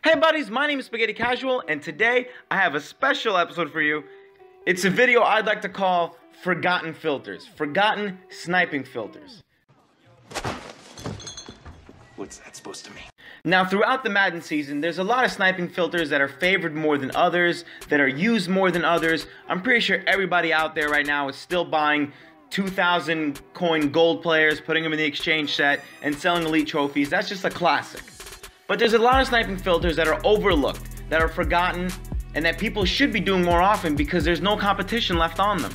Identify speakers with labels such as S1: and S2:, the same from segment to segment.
S1: Hey buddies, my name is Spaghetti Casual, and today I have a special episode for you. It's a video I'd like to call Forgotten Filters. Forgotten Sniping Filters.
S2: What's that supposed to mean?
S1: Now, throughout the Madden season, there's a lot of sniping filters that are favored more than others, that are used more than others. I'm pretty sure everybody out there right now is still buying 2,000 coin gold players, putting them in the exchange set, and selling elite trophies. That's just a classic. But there's a lot of sniping filters that are overlooked, that are forgotten, and that people should be doing more often because there's no competition left on them.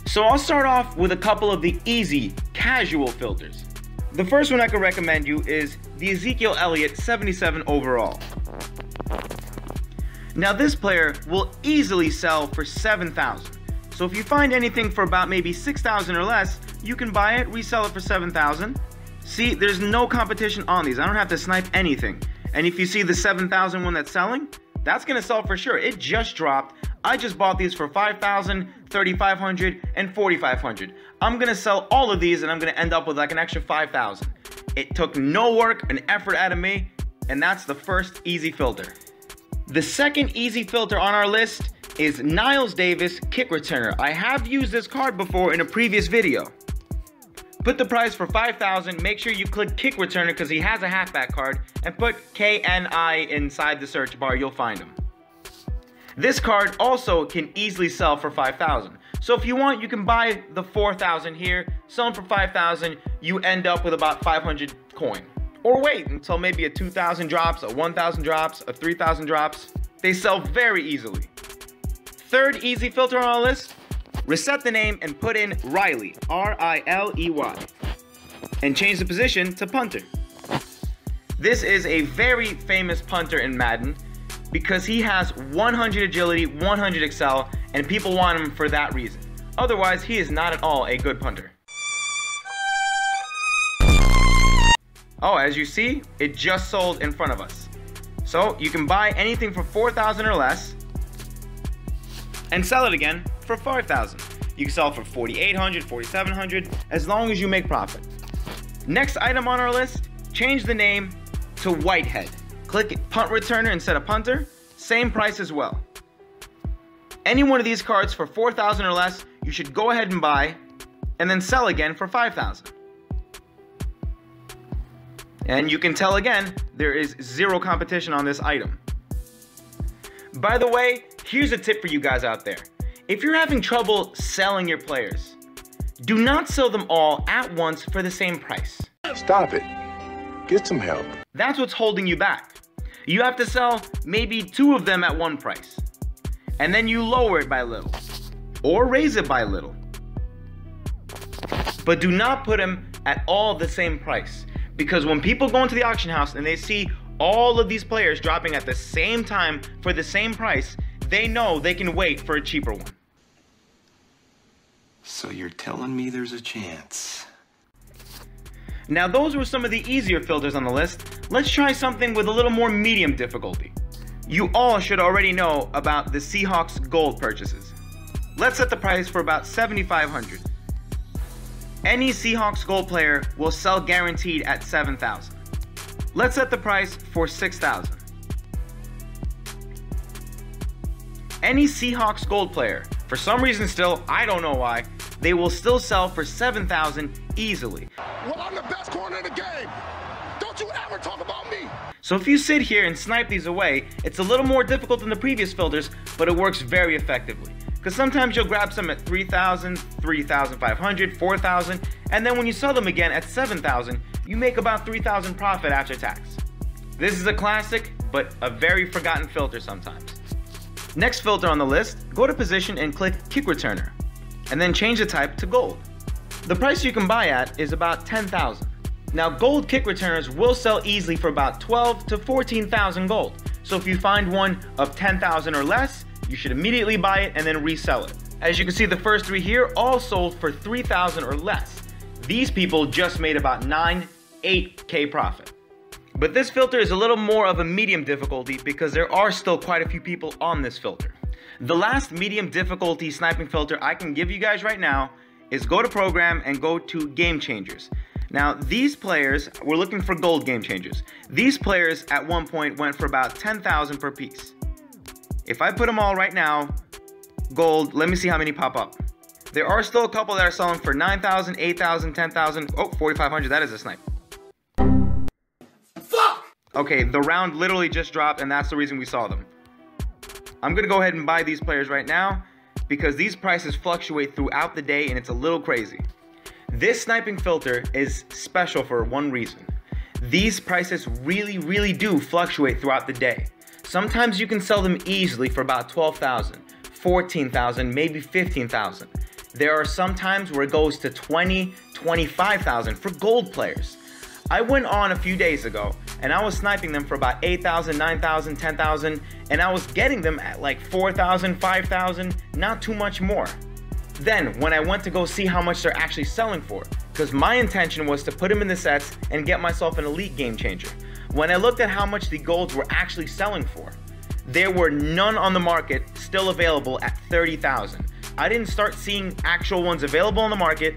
S1: So I'll start off with a couple of the easy, casual filters. The first one I could recommend you is the Ezekiel Elliott 77 overall. Now this player will easily sell for 7,000. So if you find anything for about maybe 6,000 or less, you can buy it, resell it for 7,000. See, there's no competition on these. I don't have to snipe anything. And if you see the 7,000 one that's selling, that's gonna sell for sure. It just dropped. I just bought these for 5,000, 3,500, and 4,500. I'm gonna sell all of these and I'm gonna end up with like an extra 5,000. It took no work and effort out of me, and that's the first easy filter. The second easy filter on our list is Niles Davis Kick Returner. I have used this card before in a previous video. Put the price for 5,000, make sure you click Kick Returner because he has a halfback card, and put KNI inside the search bar, you'll find him. This card also can easily sell for 5,000. So if you want, you can buy the 4,000 here, sell them for 5,000, you end up with about 500 coin. Or wait until maybe a 2,000 drops, a 1,000 drops, a 3,000 drops. They sell very easily. Third easy filter on our list, reset the name and put in Riley, R-I-L-E-Y, and change the position to punter. This is a very famous punter in Madden because he has 100 agility, 100 excel, and people want him for that reason. Otherwise, he is not at all a good punter. Oh, as you see, it just sold in front of us. So you can buy anything for 4,000 or less and sell it again for 5,000. You can sell it for 4,800, 4,700, as long as you make profit. Next item on our list, change the name to Whitehead. Click Punt Returner instead of Punter, same price as well. Any one of these cards for 4,000 or less, you should go ahead and buy, and then sell again for 5,000. And you can tell again, there is zero competition on this item. By the way, here's a tip for you guys out there. If you're having trouble selling your players, do not sell them all at once for the same price.
S2: Stop it. Get some help.
S1: That's what's holding you back. You have to sell maybe 2 of them at one price, and then you lower it by a little, or raise it by a little. But do not put them at all the same price, because when people go into the auction house and they see all of these players dropping at the same time for the same price, they know they can wait for a cheaper one.
S2: So you're telling me there's a chance?
S1: Now those were some of the easier filters on the list. Let's try something with a little more medium difficulty. You all should already know about the Seahawks Gold purchases. Let's set the price for about 7,500. Any Seahawks Gold player will sell guaranteed at 7,000. Let's set the price for 6,000. Any Seahawks Gold player, for some reason still, I don't know why, they will still sell for 7,000 easily.
S3: Well, I'm the best corner in the game. Don't you ever talk about me.
S1: So if you sit here and snipe these away, it's a little more difficult than the previous filters, but it works very effectively. Because sometimes you'll grab some at 3,000, 3,500, 4,000, and then when you sell them again at 7,000, you make about 3,000 profit after tax. This is a classic, but a very forgotten filter sometimes. Next filter on the list, go to position and click Kick Returner, and then change the type to gold. The price you can buy at is about 10,000. Now gold kick returners will sell easily for about 12 to 14,000 gold. So if you find one of 10,000 or less, you should immediately buy it and then resell it. As you can see, the first 3 here all sold for 3,000 or less. These people just made about 8K profit. But this filter is a little more of a medium difficulty because there are still quite a few people on this filter. The last medium difficulty sniping filter I can give you guys right now is go to program and go to game changers. Now, these players, we're looking for gold game changers. These players at one point went for about 10,000 per piece. If I put them all right now, gold, let me see how many pop up. There are still a couple that are selling for 9,000, 8,000, 10,000. Oh, 4,500, that is a snipe.
S3: Fuck!
S1: Okay, the round literally just dropped, and that's the reason we saw them. I'm gonna go ahead and buy these players right now because these prices fluctuate throughout the day and it's a little crazy. This sniping filter is special for one reason. These prices really do fluctuate throughout the day. Sometimes you can sell them easily for about 12,000, 14,000, maybe 15,000. There are some times where it goes to 20, 25,000 for gold players. I went on a few days ago and I was sniping them for about 8,000, 9,000, 10,000, and I was getting them at like 4,000, 5,000, not too much more. Then, when I went to go see how much they're actually selling for, because my intention was to put them in the sets and get myself an elite game changer. When I looked at how much the golds were actually selling for, there were none on the market still available at 30,000. I didn't start seeing actual ones available on the market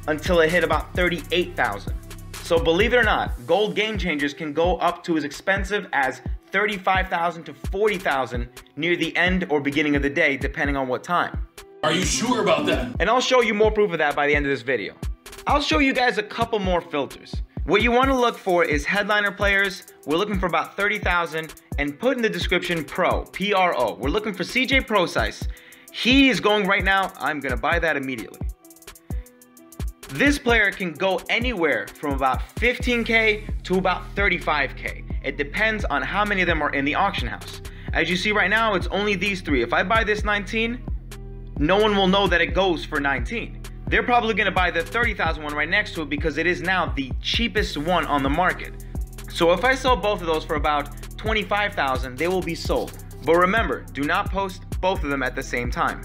S1: until it hit about 38,000. So believe it or not, gold game changers can go up to as expensive as 35,000 to 40,000 near the end or beginning of the day, depending on what time.
S3: Are you sure about that?
S1: And I'll show you more proof of that by the end of this video. I'll show you guys a couple more filters. What you want to look for is headliner players. We're looking for about 30,000, and put in the description pro, P-R-O. We're looking for CJ Procise. He is going right now. I'm gonna buy that immediately. This player can go anywhere from about 15K to about 35K. It depends on how many of them are in the auction house. As you see right now, it's only these three. If I buy this 19, no one will know that it goes for 19. They're probably gonna buy the 30,000 one right next to it because it is now the cheapest one on the market. So if I sell both of those for about 25,000, they will be sold. But remember, do not post both of them at the same time.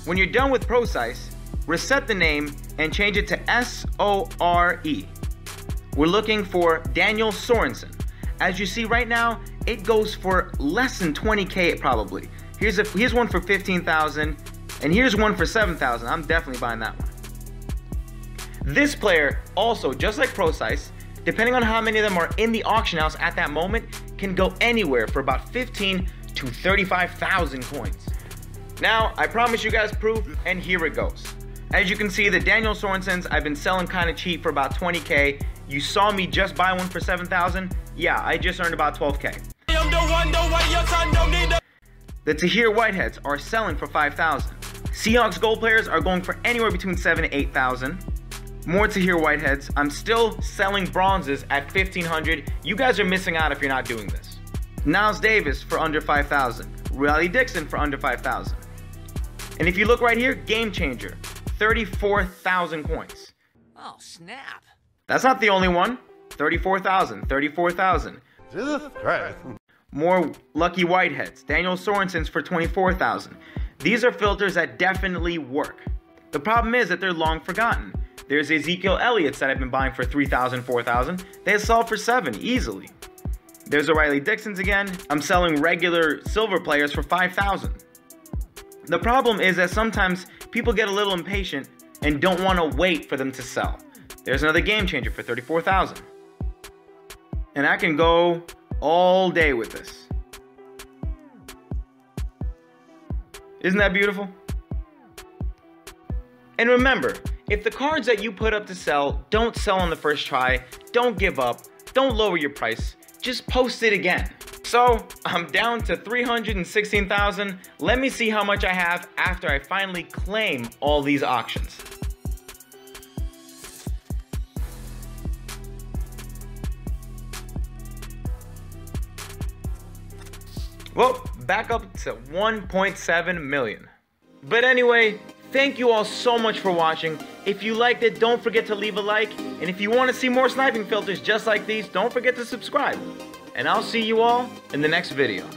S1: When you're done with Procise, reset the name and change it to S-O-R-E. We're looking for Daniel Sorensen. As you see right now, it goes for less than 20K probably. Here's one for 15,000, and here's one for 7,000. I'm definitely buying that one. This player also, just like Procise, depending on how many of them are in the auction house at that moment, can go anywhere for about 15 to 35,000 coins. Now, I promise you guys proof, and here it goes. As you can see, the Daniel Sorensens I've been selling kind of cheap for about 20K. You saw me just buy one for 7,000. Yeah, I just earned about 12K. The Tahir Whiteheads are selling for 5,000. Seahawks Gold players are going for anywhere between 7,000 to 8,000. More Tahir Whiteheads. I'm still selling bronzes at 1,500. You guys are missing out if you're not doing this. Niles Davis for under 5,000. Riley Dixon for under 5,000. And if you look right here, Game Changer, 34,000 coins.
S4: Oh, snap.
S1: That's not the only one. 34,000, 34,000.
S5: Jesus Christ.
S1: More Lucky Whiteheads, Daniel Sorensens for 24,000. These are filters that definitely work. The problem is that they're long forgotten. There's Ezekiel Elliott's that I've been buying for 3,000, 4,000. They sell for 7 easily. There's O'Reilly Dixon's again. I'm selling regular silver players for 5,000. The problem is that sometimes people get a little impatient and don't want to wait for them to sell. There's another Game Changer for 34,000. And I can go all day with this. Isn't that beautiful? And remember, if the cards that you put up to sell don't sell on the first try, don't give up, don't lower your price, just post it again. So, I'm down to 316,000. Let me see how much I have after I finally claim all these auctions. Well, back up to 1.7 million. But anyway, thank you all so much for watching. If you liked it, don't forget to leave a like. And if you want to see more sniping filters just like these, don't forget to subscribe. And I'll see you all in the next video.